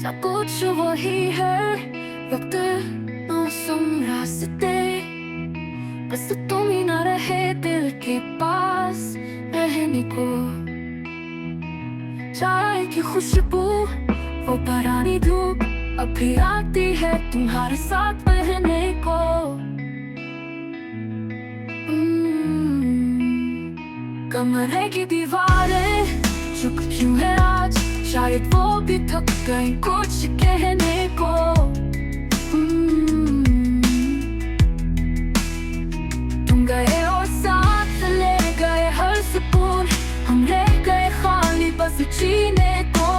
सब कुछ वही है, वक्त मौसम रास्ते, बस तुम ही ना रहे दिल के पास रहने को। चाय की खुशबू, वो पुरानी धूप अभी आती है तुम्हारे साथ बहने को। कमरे की दीवारें चुप क्यों है आज, शायद वो भी थक गई कुछ कहने को। तुम गए और साथ ले गए हर सुकून, हम रह गए खाली बस जीने को।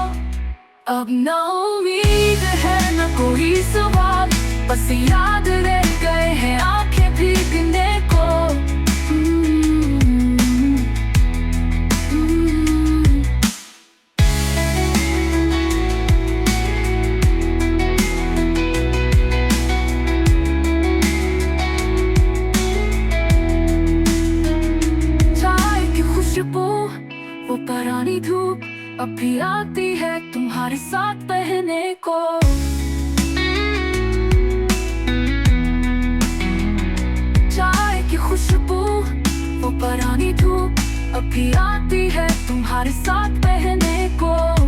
अब न उम्मीद है न कोई सवाल, बस याद रह गए हैं आंखें भीगने को। वो पुरानी धूप अभी आती है तुम्हारे साथ बहने को। चाय की खुशबू, वो पुरानी धूप अभी आती है तुम्हारे साथ बहने को।